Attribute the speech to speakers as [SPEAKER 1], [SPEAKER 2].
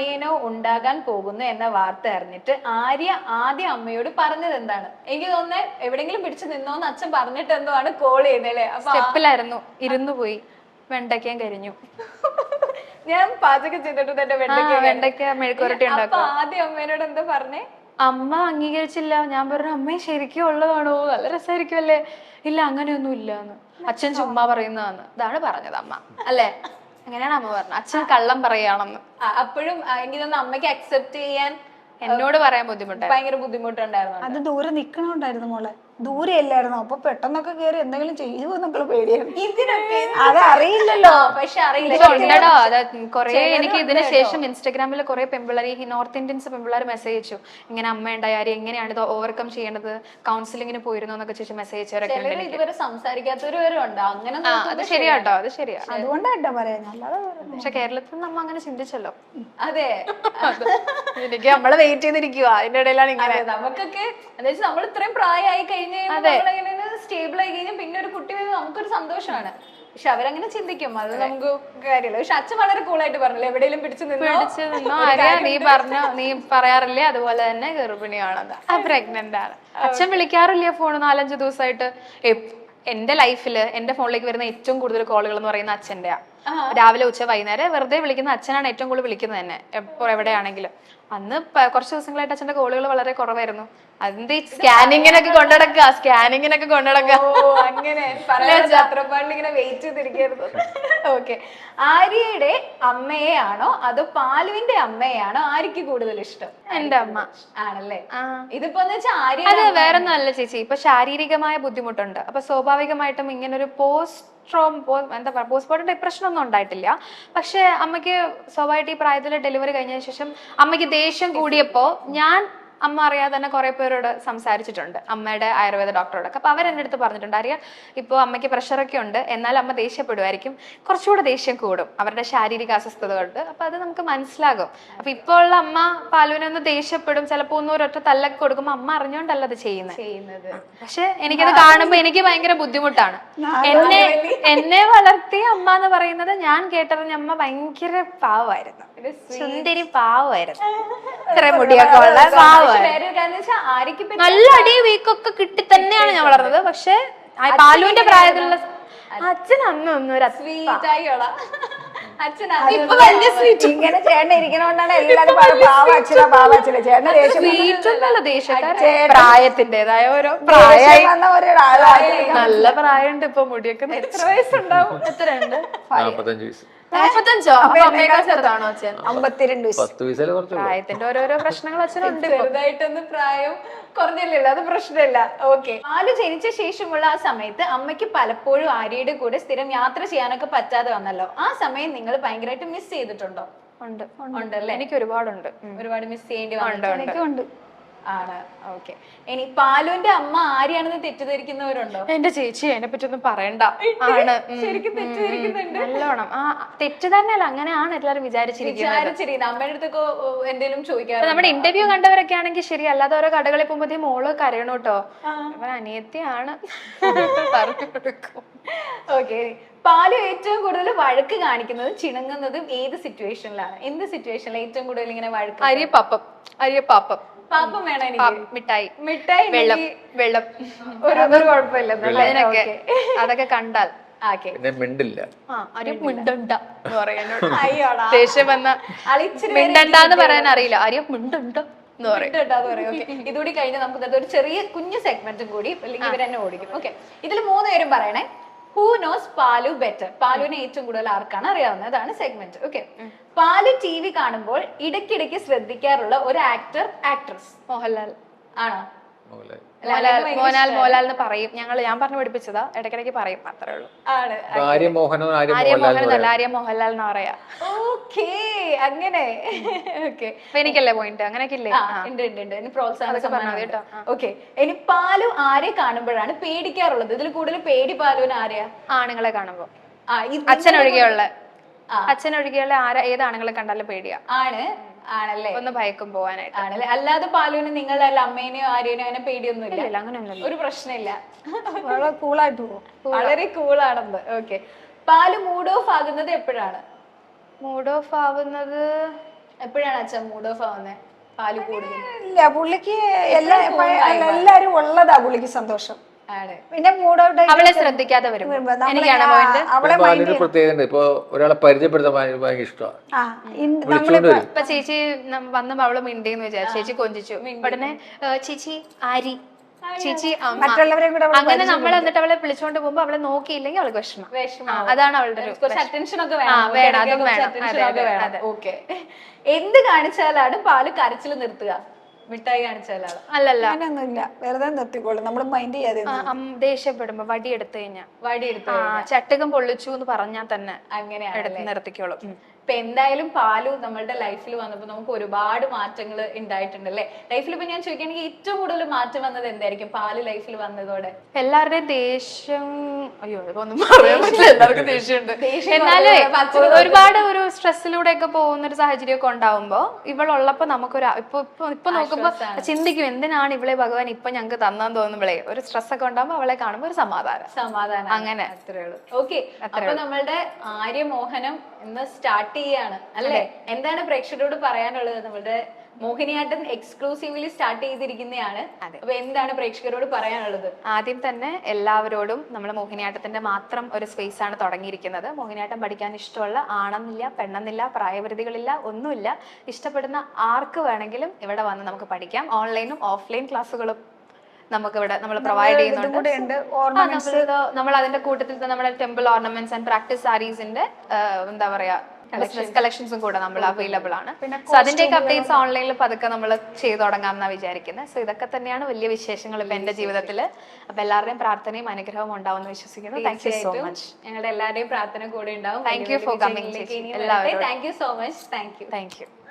[SPEAKER 1] അനിയനോ ഉണ്ടാകാൻ പോകുന്നു എന്ന വാർത്ത അറിഞ്ഞിട്ട് ആര്യ ആദ്യം അമ്മയോട് പറഞ്ഞത് എന്താണ്? എനിക്ക് തോന്നുന്നത് എവിടെങ്കിലും പിടിച്ചു നിന്നോന്ന് അച്ഛൻ പറഞ്ഞിട്ട് എന്തോ ആണ് കോൾ ചെയ്തല്ലേ.
[SPEAKER 2] സ്റ്റെപ്പിലായിരുന്നു, ഇരുന്നു പോയി, വെണ്ടയ്ക്കാൻ കരിഞ്ഞു.
[SPEAKER 1] ഞാൻ പാചകം ചെയ്തിട്ട് തന്നെ
[SPEAKER 2] വെണ്ടയ്ക്ക മെഴുക്കുരട്ടി ഉണ്ടാക്കുക.
[SPEAKER 1] ആദ്യം അമ്മേനോട് എന്താ പറഞ്ഞേ?
[SPEAKER 2] അമ്മ അംഗീകരിച്ചില്ല. ഞാൻ പറഞ്ഞു അമ്മ ശരിക്കും ഉള്ളതാണോ, നല്ല രസമായിരിക്കുമല്ലേ. ഇല്ല അങ്ങനെയൊന്നും ഇല്ലാന്ന്, അച്ഛൻ ചുമ്മാ പറയുന്നതാന്ന്. ഇതാണ് പറഞ്ഞത് അമ്മ, അല്ലേ? അങ്ങനെയാണ് അമ്മ പറഞ്ഞത്. അച്ഛൻ കള്ളം പറയാണെന്ന്.
[SPEAKER 1] അപ്പോഴും എനിക്ക് തോന്നുന്നു അമ്മയ്ക്ക് അക്സെപ്റ്റ് ചെയ്യാൻ
[SPEAKER 2] എന്നോട് പറയാൻ ബുദ്ധിമുട്ടായി,
[SPEAKER 1] ഭയങ്കര ബുദ്ധിമുട്ടുണ്ടായിരുന്നു.
[SPEAKER 3] അത് ദൂരെ നിക്കണോണ്ടായിരുന്നു മോളെ, ദൂരെ അല്ലായിരുന്നു. അപ്പൊ പെട്ടെന്നൊക്കെ കേറി എന്തെങ്കിലും ചെയ്യുമോ എന്നൊക്കെ പേടിയാണ്.
[SPEAKER 1] ഇതിനൊക്കെ
[SPEAKER 3] അത് അറിയില്ലല്ലോ.
[SPEAKER 1] പക്ഷെ അറിയില്ല
[SPEAKER 2] ഉണ്ടോ. അത് കൊറേ എനിക്ക് ഇതിന് ശേഷം ഇൻസ്റ്റാഗ്രാമിൽ കുറെ പെമ്പിള്ളേർ, ഈ നോർത്ത് ഇന്ത്യൻസ് പെമ്പിള്ളേർ മെസ്സേജ് അയച്ചു, ഇങ്ങനെ അമ്മ ഉണ്ടായാലും എങ്ങനെയാണ് ഇത് ഓവർകം ചെയ്യണത്, കൗൺസിലിങ്ങിന് പോയിരുന്നു എന്നൊക്കെ ചോദിച്ചു മെസ്സേജ് അയച്ചവരൊക്കെ ഉണ്ട്.
[SPEAKER 1] ഇതുവരെ സംസാരിക്കാത്തവരും ഉണ്ട്. അങ്ങനെ
[SPEAKER 2] അത് ശരിയാട്ടോ, അത് ശരിയാ.
[SPEAKER 3] അതുകൊണ്ടാട്ടോ പറയാൻ. അല്ലാതെ
[SPEAKER 2] പക്ഷെ കേരളത്തിൽ നമ്മ അങ്ങനെ ചിന്തിച്ചല്ലോ.
[SPEAKER 1] അതെ,
[SPEAKER 2] എനിക്ക് നമ്മള് വെയിറ്റ് ചെയ്തിരിക്കുക, അതിന്റെ ഇടയിലാണ് ഇങ്ങനെ.
[SPEAKER 1] നമുക്കൊക്കെ എന്താ വെച്ചാൽ നമ്മൾ ഇത്രയും പ്രായമായി കഴിഞ്ഞ് സ്റ്റേബിൾ ആയി കഴിഞ്ഞാൽ പിന്നെ ഒരു കുട്ടി വരുന്നത് നമുക്കൊരു സന്തോഷമാണ്. പക്ഷെ അവരങ്ങനെ ചിന്തിക്കും, അത് നമുക്ക് കാര്യമില്ല. പക്ഷെ അച്ഛൻ വളരെ കൂളായിട്ട് പറഞ്ഞില്ലേ, എവിടെയെങ്കിലും പിടിച്ചു
[SPEAKER 2] നിന്നോ ആര്യ, നീ പറഞ്ഞോ, നീ പറയാറില്ലേ അതുപോലെ തന്നെ ഗർഭിണിയാണത്, പ്രഗ്നന്റ് ആണ്. അച്ഛൻ വിളിക്കാറില്ല ഫോൺ 4-5 ദിവസമായിട്ട്. എന്റെ ലൈഫില് എന്റെ ഫോണിലേക്ക് വരുന്ന ഏറ്റവും കൂടുതൽ കോളുകൾ എന്ന് പറയുന്ന അച്ഛൻ്റെയാ. രാവിലെ ഉച്ച വൈകുന്നേരം വെറുതെ വിളിക്കുന്ന അച്ഛനാണ് ഏറ്റവും കൂടുതൽ വിളിക്കുന്നത് തന്നെ, എപ്പോൾ എവിടെയാണെങ്കിലും. അന്ന് കുറച്ച് ദിവസങ്ങളായിട്ട് അച്ഛന്റെ കോളുകൾ വളരെ കുറവായിരുന്നു. അതിന്റെ സ്കാനിങ്ങിനൊക്കെ കൊണ്ടുനടക്കുക,
[SPEAKER 1] അങ്ങനെ ഇങ്ങനെ വെയിറ്റ് ചെയ്തിരിക്കുന്നു. ഓക്കെ, ആര്യയുടെ അമ്മയെയാണോ അതോ പാലുവിന്റെ അമ്മയെയാണോ ആര്യക്ക് കൂടുതൽ ഇഷ്ടം?
[SPEAKER 2] എന്റെ അമ്മ
[SPEAKER 1] ആണല്ലേ. ഇതിപ്പോ ആര്യ
[SPEAKER 2] അത് വേറൊന്നും അല്ല ചേച്ചി, ഇപ്പൊ ശാരീരികമായ ബുദ്ധിമുട്ടുണ്ട്. അപ്പൊ സ്വാഭാവികമായിട്ടും ഇങ്ങനൊരു പോസ്റ്റ്മോർട്ടം ഡിപ്രഷൻ ഒന്നും ഉണ്ടായിട്ടില്ല. പക്ഷെ അമ്മയ്ക്ക് സ്വാഭാവികമായിട്ട് ഈ പ്രായത്തിൽ ഡെലിവറി കഴിഞ്ഞതിന് ശേഷം അമ്മയ്ക്ക് ദേഷ്യം കൂടിയപ്പോ അമ്മ അറിയാതെ തന്നെ കുറെ പേരോട് സംസാരിച്ചിട്ടുണ്ട്, അമ്മയുടെ ആയുർവേദ ഡോക്ടറോടൊക്കെ. അപ്പൊ അവരെന്റെ അടുത്ത് പറഞ്ഞിട്ടുണ്ട്, അറിയാം ഇപ്പോൾ അമ്മയ്ക്ക് പ്രഷറൊക്കെ ഉണ്ട്, എന്നാൽ അമ്മ ദേഷ്യപ്പെടുമായിരിക്കും, കുറച്ചുകൂടെ ദേഷ്യം കൂടും അവരുടെ ശാരീരിക അസ്വസ്ഥത കൊണ്ട്. അപ്പൊ അത് നമുക്ക് മനസ്സിലാകും. അപ്പൊ ഇപ്പോൾ ഉള്ള അമ്മ പാലുവിനെ ഒന്ന് ദേഷ്യപ്പെടും, ചിലപ്പോ ഒന്നും ഒരൊറ്റ തല്ലൊക്കെ കൊടുക്കുമ്പോ അമ്മ അറിഞ്ഞോണ്ടല്ല അത് ചെയ്യുന്നത്. പക്ഷെ എനിക്കത് കാണുമ്പോ എനിക്ക് ഭയങ്കര ബുദ്ധിമുട്ടാണ്. എന്നെ വളർത്തിയ അമ്മ എന്ന് പറയുന്നത് ഞാൻ കേട്ടറിഞ്ഞ അമ്മ ഭയങ്കര പാവമായിരുന്നു, സുന്ദരി പാവമായിരുന്നു, ഇത്ര മുടിയൊക്കെ ഉള്ള പാവമായിരുന്നു. നല്ല അടി വീക്കൊക്കെ കിട്ടി തന്നെയാണ് ഞാൻ വളർന്നത്. പക്ഷെ പാലുവിന്റെ പ്രായത്തിലുള്ള അച്ഛൻ അന്നൊന്നും ഒരു
[SPEAKER 3] ഇങ്ങനെ ചേട്ടൻ ഇരിക്കണോണ്ടാണ് എല്ലാരും പാവച്ചില്ല ചേട്ടൻ
[SPEAKER 2] പ്രായത്തിന്റേതായ ഓരോ പ്രായം. നല്ല പ്രായമുണ്ട് ഇപ്പൊ, മുടിയൊക്കെ. എത്ര വയസ്സുണ്ടാവും? എത്രയുണ്ട്?
[SPEAKER 4] 45 വയസ്സ്.
[SPEAKER 2] 45ഓ? അപ്പൊ അമ്മയേക്കാൾ ചെറുതാണോ അച്ഛൻ?
[SPEAKER 3] 52
[SPEAKER 2] പ്രായത്തിന്റെ ഓരോരോ പ്രശ്നങ്ങൾ അച്ഛനുണ്ട്.
[SPEAKER 1] ചെറുതായിട്ടൊന്ന് പ്രായം കുറഞ്ഞില്ലല്ലോ, അത് പ്രശ്നമില്ല. ഓക്കെ, പാലു ജനിച്ച ശേഷമുള്ള ആ സമയത്ത് അമ്മയ്ക്ക് പലപ്പോഴും ആര്യയുടെ കൂടെ സ്ഥിരം യാത്ര ചെയ്യാനൊക്കെ പറ്റാതെ വന്നല്ലോ. ആ സമയം നിങ്ങൾ ഭയങ്കരമായിട്ട് മിസ് ചെയ്തിട്ടുണ്ടോ? ഉണ്ടല്ലേ?
[SPEAKER 2] എനിക്ക് ഒരുപാടുണ്ട്,
[SPEAKER 1] ഒരുപാട് മിസ് ചെയ്യേണ്ടി
[SPEAKER 3] ഉണ്ട്
[SPEAKER 1] ആണ്. ഓക്കെ, ഇനി പാലുവിന്റെ അമ്മ ആര്യാണെന്ന് തെറ്റിദ്ധരിക്കുന്നവരുണ്ടോ?
[SPEAKER 2] എന്റെ ചേച്ചി അതിനെ പറ്റി ഒന്നും പറയണ്ട. ആണ്,
[SPEAKER 1] ശരിക്കും തെറ്റിദ്ധരിക്കുന്നുണ്ട്
[SPEAKER 2] നല്ലോണം. തെറ്റ് തന്നെയല്ല, അങ്ങനെയാണ് എല്ലാരും വിചാരിച്ചിരിക്കുന്നത്.
[SPEAKER 1] അമ്മയുടെ അടുത്തൊക്കെ എന്തെങ്കിലും ചോദിക്കാറ്?
[SPEAKER 2] നമ്മുടെ ഇന്റർവ്യൂ കണ്ടവരൊക്കെ ആണെങ്കിൽ ശരി, അല്ലാതെ ഓരോ കടകളിൽ പോകുമ്പോഴത്തേ മോള് കരയണം കേട്ടോ, അവൻ അനിയത്തിയാണ് പറഞ്ഞു കൊടുക്കും.
[SPEAKER 1] ഓക്കെ, പാലു ഏറ്റവും കൂടുതൽ വഴക്ക് കാണിക്കുന്നതും ചിണുങ്ങുന്നതും ഏത് സിറ്റുവേഷനിലാണ്? എന്ത് സിറ്റുവേഷനിലാണ് ഏറ്റവും കൂടുതൽ ഇങ്ങനെ വഴക്ക്?
[SPEAKER 2] അരിയപ്പാപ്പം
[SPEAKER 1] പാപ്പം വേണം എനിക്ക്,
[SPEAKER 2] മിഠായി,
[SPEAKER 1] വെള്ളം ഒരു കുഴപ്പമില്ല
[SPEAKER 2] അതിനൊക്കെ. അതൊക്കെ കണ്ടാൽ
[SPEAKER 4] മിണ്ടില്ല,
[SPEAKER 2] ദേഷ്യം വന്ന മിണ്ടണ്ടെന്ന് പറയാൻ അറിയില്ല, ആര്യം മിണ്ടുണ്ടോ എന്ന് പറയും.
[SPEAKER 1] ഇതുകൂടി കഴിഞ്ഞ് നമുക്ക് ഒരു ചെറിയ കുഞ്ഞു സെഗ്മെന്റും കൂടി, അല്ലെങ്കിൽ ഇവരെന്നെ ഓടിക്കും. ഓക്കെ, ഇതിൽ 3 പേരും പറയണേ. ഹൂ നോസ് പാലു ബെറ്റർ? പാലുവിനെ ഏറ്റവും കൂടുതൽ ആർക്കാണ് അറിയാവുന്നത്? അതാണ് സെഗ്മെന്റ്. ഓക്കെ, പാലു TV കാണുമ്പോൾ ഇടയ്ക്കിടയ്ക്ക് ശ്രദ്ധിക്കാറുള്ള ഒരു ആക്ട്രസ്?
[SPEAKER 2] മോഹൻലാൽ
[SPEAKER 1] ആണോ?
[SPEAKER 2] മോഹൻലാൽ എന്ന് പറയും ഞാൻ പറഞ്ഞു പഠിപ്പിച്ചതാ, ഇടയ്ക്കിടയ്ക്ക് പറയും, അത്രേ ഉള്ളൂ.
[SPEAKER 4] ആര്യ
[SPEAKER 2] മോഹനല്ല, ആര്യ മോഹൻലാൽ എന്നാ പറയാ.
[SPEAKER 1] ഓക്കേ, അങ്ങനെ. ഓക്കെ,
[SPEAKER 2] എനിക്കല്ലേ പോയിന്റ്? അങ്ങനെയൊക്കെ ഇല്ലേ?
[SPEAKER 1] പ്രോത്സാഹനം. ഓക്കെ, ഇനി പാലു ആരെ കാണുമ്പോഴാണ് പേടിക്കാറുള്ളത്? ഇതിൽ കൂടുതൽ പേടി പാലുവിന് ആരെയാ?
[SPEAKER 2] ആണുങ്ങളെ കാണുമ്പോ. അച്ഛനൊഴികെയുള്ള ഏത് ആണുങ്ങളെ കണ്ടാലും പേടിയാ.
[SPEAKER 1] ആണല്ലേ?
[SPEAKER 2] ഒന്ന് ഭയക്കും പോവാനായിട്ട്.
[SPEAKER 1] ആണല്ലേ? അല്ലാതെ പാലുവിന് നിങ്ങളുടെ അമ്മേനെയോ ആരെയോ അങ്ങനെ പേടിയൊന്നും ഇല്ല?
[SPEAKER 2] അങ്ങനെയൊന്നും
[SPEAKER 1] ഒരു പ്രശ്നമില്ല,
[SPEAKER 3] വളരെ കൂളായിട്ട് പോകും,
[SPEAKER 1] വളരെ കൂളാണെന്ന്. ഓക്കെ, പാല് മൂഡ് ഓഫ് ആകുന്നത് എപ്പോഴാണ്?
[SPEAKER 2] മൂഡ് ഓഫ് ആവുന്നത്
[SPEAKER 1] എപ്പോഴാണ് അച്ഛൻ മൂഡ് ഓഫ് ആവുന്നത് പാല് കൂടുതൽ?
[SPEAKER 3] ഇല്ല, പുള്ളിക്ക് എല്ലാരും ഉള്ളതാ പുള്ളിക്ക് സന്തോഷം.
[SPEAKER 1] ആണ്.
[SPEAKER 3] പിന്നെ മൂഡ് ഔട്ട്
[SPEAKER 2] അവളെ ശ്രദ്ധിക്കാതെ വരും. എനിക്കാണ് പോയിന്റ്.
[SPEAKER 3] അവളെ
[SPEAKER 4] പാലിന് പ്രത്യേകത ഇപ്പൊ ഒരാളെ പരിചയപ്പെടുത്താൻ ഭയങ്കര ഇഷ്ടമാണ്. വിളിച്ചോണ്ട് വരും.
[SPEAKER 2] ഇപ്പൊ ചേച്ചി വന്നപ്പോ അവള് മിണ്ടിന്ന് വിചാരിച്ചു, ചേച്ചി കൊഞ്ചിച്ചു ഉടനെ ചേച്ചി ആരി, ചേച്ചി അമ്മ,
[SPEAKER 3] മറ്റുള്ളവരെയും കൂടെ
[SPEAKER 2] അങ്ങനെ നമ്മൾ എന്നിട്ട് അവളെ വിളിച്ചോണ്ട് പോകുമ്പോ അവളെ നോക്കിയില്ലെങ്കിൽ അവൾക്ക് വിഷമം. അതാണ് അവളുടെ ഒരു
[SPEAKER 1] കുറച്ച് അറ്റൻഷൻ ഒക്കെ
[SPEAKER 2] വേണം, അതും വേണം.
[SPEAKER 1] വേണം. ഓക്കെ. എന്ത് കാണിച്ചാലാണ് പാല് കരച്ചിൽ നിർത്തുക? മിഠായി കാണിച്ചാലാണ്?
[SPEAKER 2] അല്ലല്ല,
[SPEAKER 3] അങ്ങനെയൊന്നുമില്ല, വെറുതെ നിർത്തിക്കോളും, നമ്മൾ മൈൻഡ് ചെയ്യാതെ.
[SPEAKER 2] ദേഷ്യപ്പെടുമ്പോ വടി എടുത്തു കഴിഞ്ഞാ,
[SPEAKER 1] വടി എടുത്ത്
[SPEAKER 2] ചട്ടകം പൊള്ളിച്ചു എന്ന് പറഞ്ഞാൽ തന്നെ
[SPEAKER 1] അങ്ങനെയാണ്
[SPEAKER 2] എടുത്ത് നിർത്തിക്കോളും.
[SPEAKER 1] ഇപ്പൊ എന്തായാലും പാലു നമ്മളുടെ ലൈഫിൽ വന്നപ്പോ നമുക്ക് ഒരുപാട് മാറ്റങ്ങൾ ഉണ്ടായിട്ടുണ്ട് അല്ലെ? ലൈഫിൽ ഇപ്പൊ ഞാൻ ചോദിക്കുകയാണെങ്കിൽ ഏറ്റവും കൂടുതൽ മാറ്റം വന്നത് എന്തായിരിക്കും പാല് ലൈഫിൽ വന്നതോടെ?
[SPEAKER 2] എല്ലാവരുടെയും ദേഷ്യം, അയ്യോ ഇതൊന്നും പറയാൻ പറ്റില്ല, എല്ലാവർക്കും ദേഷ്യമുണ്ട്. എന്നാലേ ഒരുപാട് ഒരു സ്ട്രെസ്സിലൂടെ ഒക്കെ പോകുന്ന ഒരു സാഹചര്യം ഒക്കെ ഉണ്ടാവുമ്പോ ഇവളുള്ളപ്പോ നമുക്കൊരു ഇപ്പൊ നോക്കുമ്പോ ചിന്തിക്കും എന്തിനാണ് ഇവളെ ഭഗവാൻ ഇപ്പൊ ഞങ്ങൾക്ക് തന്നാന്ന് തോന്നുമ്പോഴേ ഒരു സ്ട്രെസ് ഒക്കെ ഉണ്ടാവുമ്പോ അവളെ കാണുമ്പോ ഒരു സമാധാനം
[SPEAKER 1] അങ്ങനെ അത്രേ ഉള്ളൂ. ഓക്കെ, അപ്പൊ നമ്മളുടെ ആര്യമോഹനം ഇന്ന് സ്റ്റാർട്ട് ചെയ്യാണ് അല്ലേ? എന്താണ് പ്രേക്ഷകരോട് പറയാനുള്ളത്? നമ്മളുടെ മോഹിനിയാട്ടം എക്സ്ക്ലൂസീവ്ലി സ്റ്റാർട്ട് ചെയ്തിരിക്കുന്നതാണ്. അപ്പൊ എന്താണ് പ്രേക്ഷകരോട് പറയാനുള്ളത്?
[SPEAKER 2] ആദ്യം തന്നെ എല്ലാവരോടും നമ്മൾ മോഹിനിയാട്ടത്തിന്റെ മാത്രം ഒരു സ്പേസ് ആണ് തുടങ്ങിയിരിക്കുന്നത്. മോഹിനിയാട്ടം പഠിക്കാൻ ഇഷ്ടമുള്ള ആണെന്നില്ല, പെണ്ണെന്നില്ല, പ്രായപരിധികളില്ല, ഒന്നുമില്ല. ഇഷ്ടപ്പെടുന്ന ആർക്ക് വേണമെങ്കിലും ഇവിടെ വന്ന് നമുക്ക് പഠിക്കാം. ഓൺലൈനും ഓഫ്ലൈൻ ക്ലാസ്സുകളും നമുക്ക് ഇവിടെ നമ്മൾ പ്രൊവൈഡ് ചെയ്യുന്നുണ്ട്. നമ്മൾ അതിന്റെ കൂട്ടത്തിൽ നമ്മുടെ ടെമ്പിൾ ഓർണമെന്റ്സ് ആൻഡ് പ്രാക്ടീസ് സാരീസിന്റെ എന്താ പറയാ കളക്ഷൻസും കൂടെ നമ്മൾ അവൈലബിൾ ആണ്. സോ അതിന്റെയൊക്കെ അപ്ഡേറ്റ്സ് ഓൺലൈനിൽ പതുക്കെ നമ്മൾ ചെയ്തു തുടങ്ങാമെന്നാണ് വിചാരിക്കുന്നത്. സോ ഇതൊക്കെ തന്നെയാണ് വലിയ വിശേഷങ്ങൾ ഇപ്പൊ എന്റെ ജീവിതത്തിൽ. അപ്പൊ എല്ലാവരുടെയും പ്രാർത്ഥനയും അനുഗ്രഹവും ഉണ്ടാവുമെന്ന് വിശ്വസിക്കുന്നു. Thank you so much.
[SPEAKER 1] ഞങ്ങളുടെ എല്ലാവരുടെയും പ്രാർത്ഥന കൂടെ ഉണ്ടാവും.
[SPEAKER 2] Thank you for coming.
[SPEAKER 1] Thank you so much. Thank you.